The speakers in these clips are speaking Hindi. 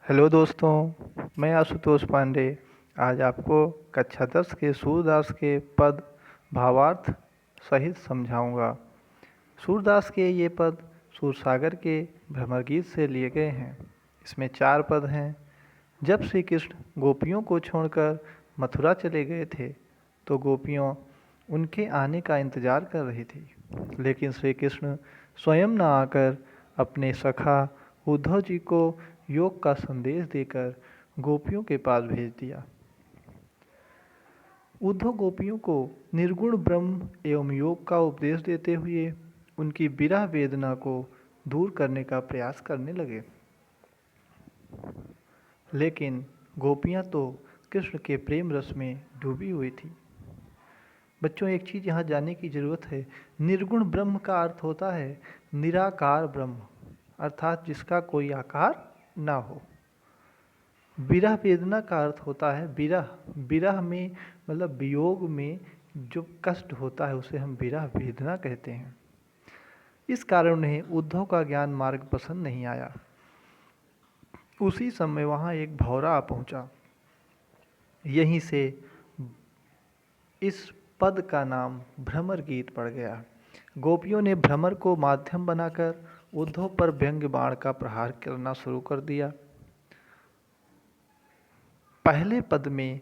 हेलो दोस्तों, मैं आशुतोष पांडे आज आपको कक्षा 10 के सूरदास के पद भावार्थ सहित समझाऊंगा। सूरदास के ये पद सूरसागर के भ्रमर गीत से लिए गए हैं। इसमें 4 पद हैं। जब श्री कृष्ण गोपियों को छोड़कर मथुरा चले गए थे तो गोपियों उनके आने का इंतजार कर रही थी, लेकिन श्री कृष्ण स्वयं न आकर अपने सखा उद्धव जी को योग का संदेश देकर गोपियों के पास भेज दिया। उद्धव गोपियों को निर्गुण ब्रह्म एवं योग का उपदेश देते हुए उनकी विरह वेदना को दूर करने का प्रयास करने लगे, लेकिन गोपियां तो कृष्ण के प्रेम रस में डूबी हुई थी। बच्चों, एक चीज़ यहाँ जानने की ज़रूरत है। निर्गुण ब्रह्म का अर्थ होता है निराकार ब्रह्म, अर्थात जिसका कोई आकार ना हो। विरह वेदना का अर्थ होता है विरह। विरह में मतलब वियोग में जो कष्ट होता है उसे हम विरह वेदना कहते हैं। इस कारण उन्हें उद्धव का ज्ञान मार्ग पसंद नहीं आया। उसी समय वहाँ एक भौरा आ पहुँचा। यहीं से इस पद का नाम भ्रमर गीत पड़ गया। गोपियों ने भ्रमर को माध्यम बनाकर उद्धव पर व्यंग्य बाण का प्रहार करना शुरू कर दिया। पहले पद में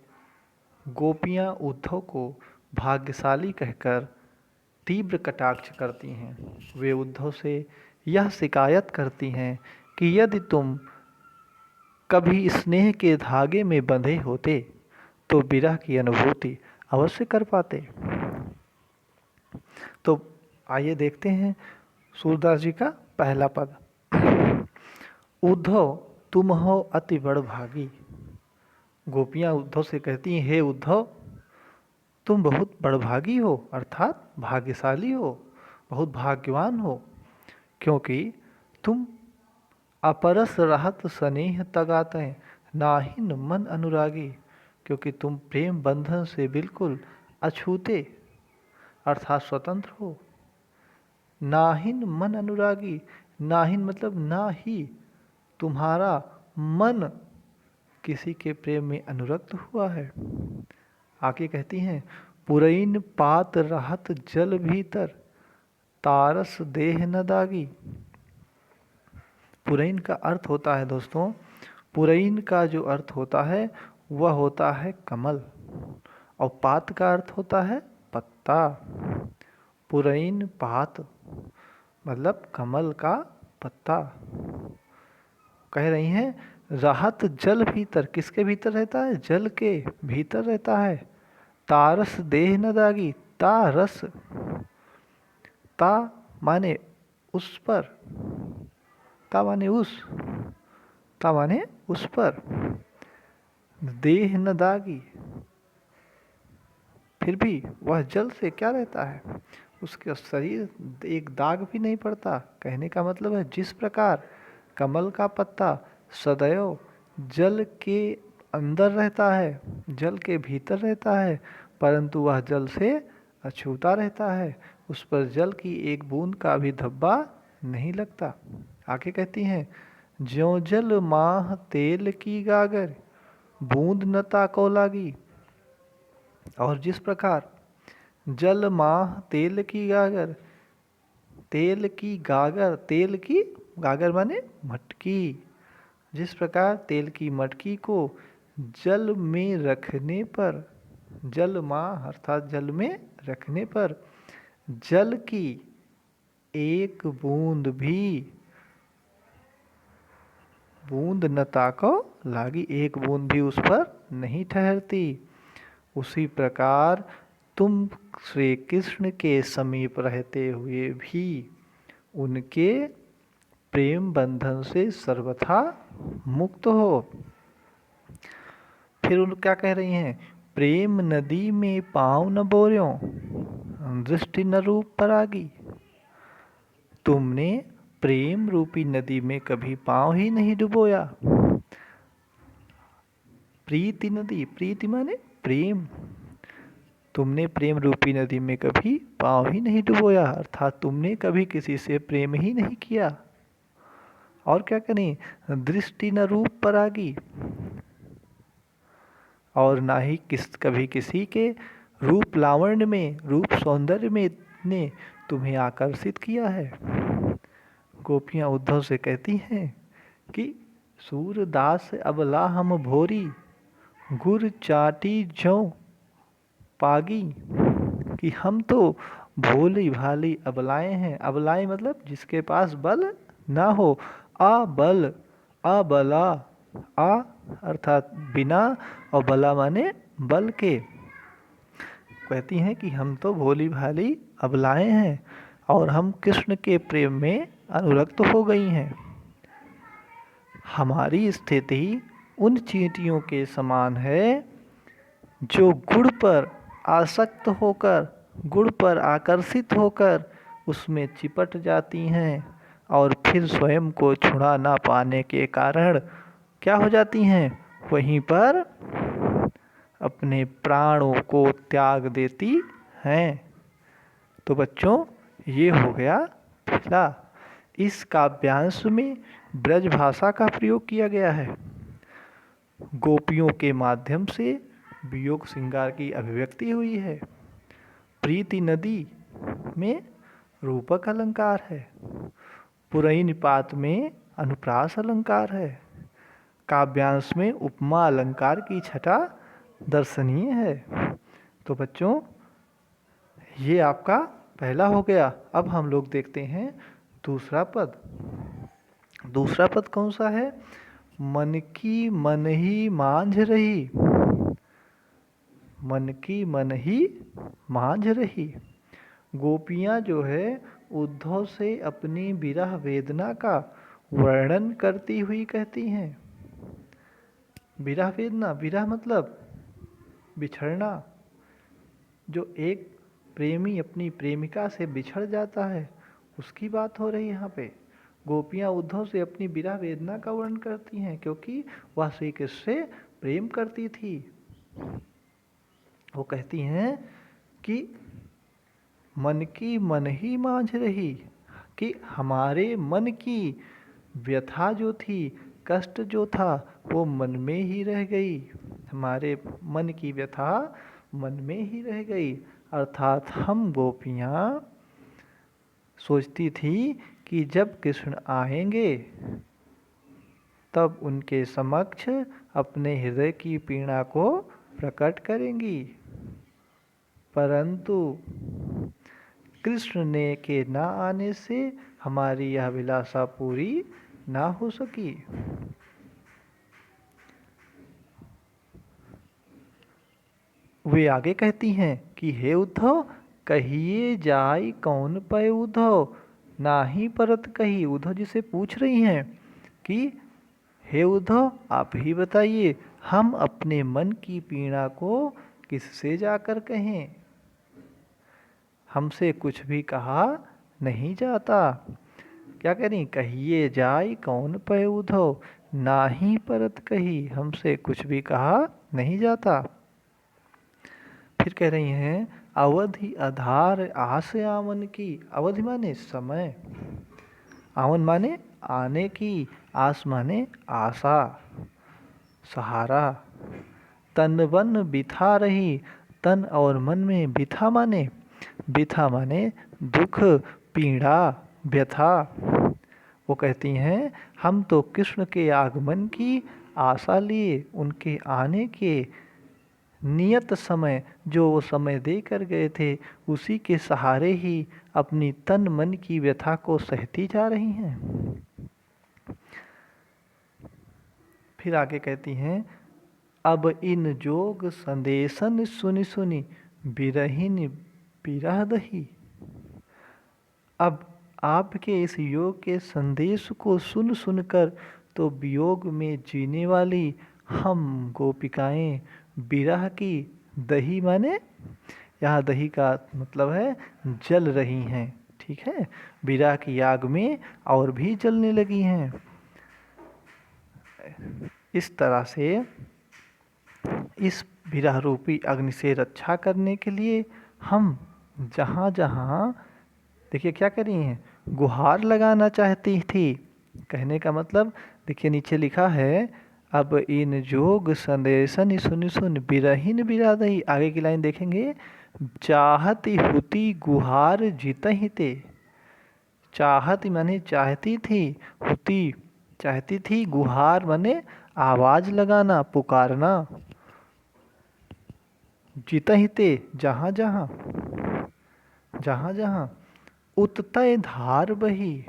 गोपियां उद्धव को भाग्यशाली कहकर तीव्र कटाक्ष करती हैं। वे उद्धव से यह शिकायत करती हैं कि यदि तुम कभी स्नेह के धागे में बंधे होते तो विरह की अनुभूति अवश्य कर पाते। तो आइए देखते हैं सूरदास जी का पहला पद। उद्धव तुम हो अति बड़भागी। गोपियां उद्धव से कहती हैं, हे उद्धव, तुम बहुत बड़भागी हो, अर्थात भाग्यशाली हो, बहुत भाग्यवान हो, क्योंकि तुम अपरस रहत स्नेह तगाते नाहिन मन अनुरागी। क्योंकि तुम प्रेम बंधन से बिल्कुल अछूते अर्थात स्वतंत्र हो। नाहिन मन अनुरागी, नाहिन मतलब ना ही तुम्हारा मन किसी के प्रेम में अनुरक्त हुआ है। आगे कहती हैं, पुरैन पात रहत जल भीतर तारस देह न दागी। पुरैन का अर्थ होता है दोस्तों, पुरैन का जो अर्थ होता है वह होता है कमल, और पात का अर्थ होता है पत्ता। पुरैन पात मतलब कमल का पत्ता। कह रही हैं, राहत जल भीतर, किसके भीतर रहता है? जल के भीतर रहता है। तारस देह न दागी, तारस, ता माने उस पर, ता माने उस, ता माने उस पर, देह न दागी, फिर भी वह जल से क्या रहता है, उसके शरीर एक दाग भी नहीं पड़ता। कहने का मतलब है जिस प्रकार कमल का पत्ता सदैव जल के अंदर रहता है, जल के भीतर रहता है, परंतु वह जल से अछूता रहता है, उस पर जल की एक बूंद का भी धब्बा नहीं लगता। आगे कहती हैं, ज्यों जल माह तेल की गागर बूंद न ताको लागी। और जिस प्रकार जल माह तेल की गागर, तेल की गागर, तेल की गागर माने मटकी, जिस प्रकार तेल की मटकी को जल में रखने पर, जल माह अर्थात जल में रखने पर जल की एक बूंद भी, बूंद न ताको लागी, एक बूंद भी उस पर नहीं ठहरती, उसी प्रकार तुम श्री कृष्ण के समीप रहते हुए भी उनके प्रेम बंधन से सर्वथा मुक्त हो। फिर उन क्या कह रही हैं, प्रेम नदी में पाँव न बोर्यों दृष्टि न रूप परागी। तुमने प्रेम रूपी नदी में कभी पाँव ही नहीं डुबोया। प्रीति नदी, प्रीति माने प्रेम, तुमने प्रेम रूपी नदी में कभी पाँव ही नहीं डुबोया, अर्थात तुमने कभी किसी से प्रेम ही नहीं किया। और क्या करें, दृष्टि न रूप परागी, और ना ही कभी किसी के रूप लावण्य में, रूप सौंदर्य में ने तुम्हें आकर्षित किया है। गोपियाँ उद्धव से कहती हैं कि सूरदास अबला हम भोरी, गुर चाटी जौ पागी, कि हम तो भोली भाली अबलाएं हैं। अबलाएं मतलब जिसके पास बल ना हो, अबल, अबला, आ अर्थात बिना, और बला माने बल के। कहती हैं कि हम तो भोली भाली अबलाएं हैं और हम कृष्ण के प्रेम में अनुरक्त हो गई हैं। हमारी स्थिति उन चींटियों के समान है जो गुड़ पर आसक्त होकर, गुड़ पर आकर्षित होकर उसमें चिपट जाती हैं और फिर स्वयं को छुड़ा ना पाने के कारण क्या हो जाती हैं, वहीं पर अपने प्राणों को त्याग देती हैं। तो बच्चों, ये हो गया पहला। इस काव्यांश में ब्रज भाषा का प्रयोग किया गया है। गोपियों के माध्यम से वियोग श्रृंगार की अभिव्यक्ति हुई है। प्रीति नदी में रूपक अलंकार है। पुरई निपात में अनुप्रास अलंकार है। काव्यांश में उपमा अलंकार की छटा दर्शनीय है। तो बच्चों, ये आपका पहला हो गया। अब हम लोग देखते हैं दूसरा पद। दूसरा पद कौन सा है? मन की मन ही मांझ रही, मन की मन ही मांझ रही। गोपियाँ जो है उद्धव से अपनी विरह वेदना का वर्णन करती हुई कहती हैं। विरह वेदना, विरह मतलब बिछड़ना। जो एक प्रेमी अपनी प्रेमिका से बिछड़ जाता है, उसकी बात हो रही है यहाँ पे। गोपियाँ उद्धव से अपनी विरह वेदना का वर्णन करती हैं, क्योंकि वह श्री कृष्ण से प्रेम करती थी। वो कहती हैं कि मन की मन ही मांझ रही, कि हमारे मन की व्यथा जो थी, कष्ट जो था, वो मन में ही रह गई। हमारे मन की व्यथा मन में ही रह गई। अर्थात हम गोपियाँ सोचती थी कि जब कृष्ण आएंगे तब उनके समक्ष अपने हृदय की पीड़ा को प्रकट करेंगी, परंतु कृष्ण ने के ना आने से हमारी यह अभिलाषा पूरी ना हो सकी। वे आगे कहती हैं कि हे उद्धव, कहिए जाई कौन पय उद्धव, नाही परत कही। उद्धव जी से पूछ रही हैं कि हे उद्धव, आप ही बताइए, हम अपने मन की पीड़ा को किससे जाकर कहें? हमसे कुछ भी कहा नहीं जाता। क्या करें? कहिए जाई कौन पय उद्धव, नाही परत कही। हमसे कुछ भी कहा नहीं जाता। फिर कह रही हैं, अवधि आधार आस आवन की। अवधि माने समय, आवन माने आने की, आस माने आशा, सहारा। तन वन बिथा रही, तन और मन में बिथा माने, बिथा माने दुख, पीड़ा, व्यथा। वो कहती हैं, हम तो कृष्ण के आगमन की आशा लिए, उनके आने के नियत समय, जो वो समय दे कर गए थे, उसी के सहारे ही अपनी तन मन की व्यथा को सहती जा रही हैं। फिर आगे कहती हैं, अब इन जोग संदेशन सुनि सुनि, बिरहिन बिरह दही। अब आपके इस योग के संदेश को सुन सुनकर तो वियोग में जीने वाली हम गोपिकाएं विरह की दही माने, यहाँ दही का मतलब है जल रही हैं। ठीक है, विरह की आग में और भी जलने लगी हैं। इस तरह से इस विरह रूपी अग्नि से रक्षा करने के लिए हम जहाँ जहाँ, देखिए क्या कर रही हैं, गुहार लगाना चाहती थी कहने का मतलब देखिए नीचे लिखा है, अब इन जोग संदेशन सुन सुन बिरहिन बिरादही। आगे की लाइन देखेंगे, चाहती हुती गुहार जीतहि ते। चाहत माने चाहती थी, हुती चाहती थी, गुहार माने आवाज लगाना, पुकारना, जीतहि ते जहाँ जहाँ, जहाँ जहाँ, उत्तय धार बही।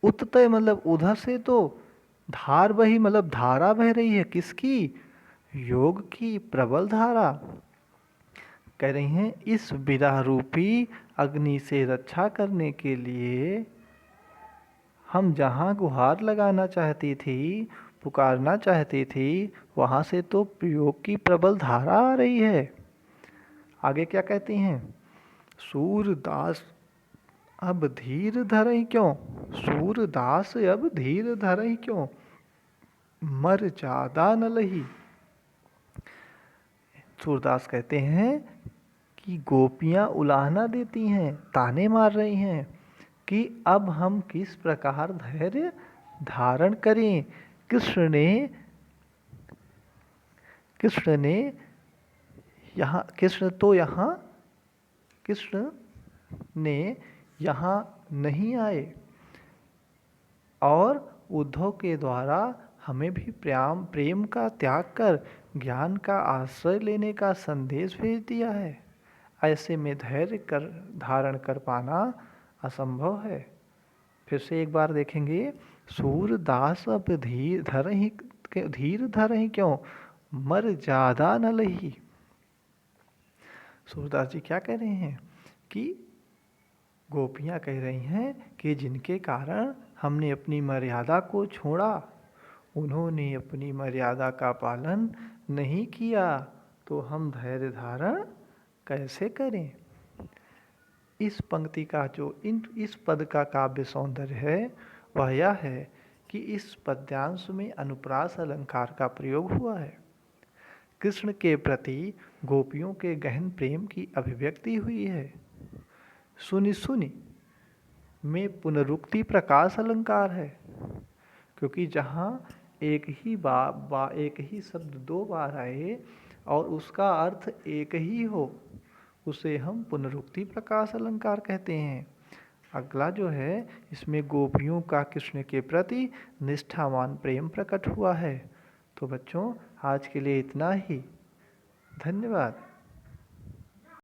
उत्तय मतलब उधर से, तो धार बही मतलब धारा बह रही है, किसकी? योग की प्रबल धारा। कह रही हैं इस विरह रूपी अग्नि से रक्षा करने के लिए हम जहाँ गुहार लगाना चाहती थी, पुकारना चाहती थी, वहाँ से तो योग की प्रबल धारा आ रही है। आगे क्या कहती हैं, सूरदास अब धीर धरहि क्यों। सूरदास अब धीर धरहि क्यों, मर ज्यादा न लही। सूरदास कहते हैं कि गोपियां उलाहना देती हैं, ताने मार रही हैं कि अब हम किस प्रकार धैर्य धारण करें। कृष्ण ने कृष्ण ने यहाँ नहीं आए और उद्धव के द्वारा हमें भी प्रेम का त्याग कर ज्ञान का आश्रय लेने का संदेश भेज दिया है। ऐसे में धैर्य धारण कर पाना असंभव है। फिर से एक बार देखेंगे, सूरदास अब धीर धर ही क्यों, मर ज्यादा न लही। सूरदास जी क्या कह रहे हैं कि गोपियां कह रही हैं कि जिनके कारण हमने अपनी मर्यादा को छोड़ा, उन्होंने अपनी मर्यादा का पालन नहीं किया, तो हम धैर्य धारण कैसे करें। इस पंक्ति का जो इस पद का काव्य सौंदर्य है वह यह है कि इस पद्यांश में अनुप्रास अलंकार का प्रयोग हुआ है। कृष्ण के प्रति गोपियों के गहन प्रेम की अभिव्यक्ति हुई है। सुनि सुनि में पुनरुक्ति प्रकाश अलंकार है, क्योंकि जहाँ एक ही शब्द दो बार आए और उसका अर्थ एक ही हो, उसे हम पुनरुक्ति प्रकाश अलंकार कहते हैं। अगला जो है, इसमें गोपियों का कृष्ण के प्रति निष्ठावान प्रेम प्रकट हुआ है। तो बच्चों आज के लिए इतना ही। धन्यवाद।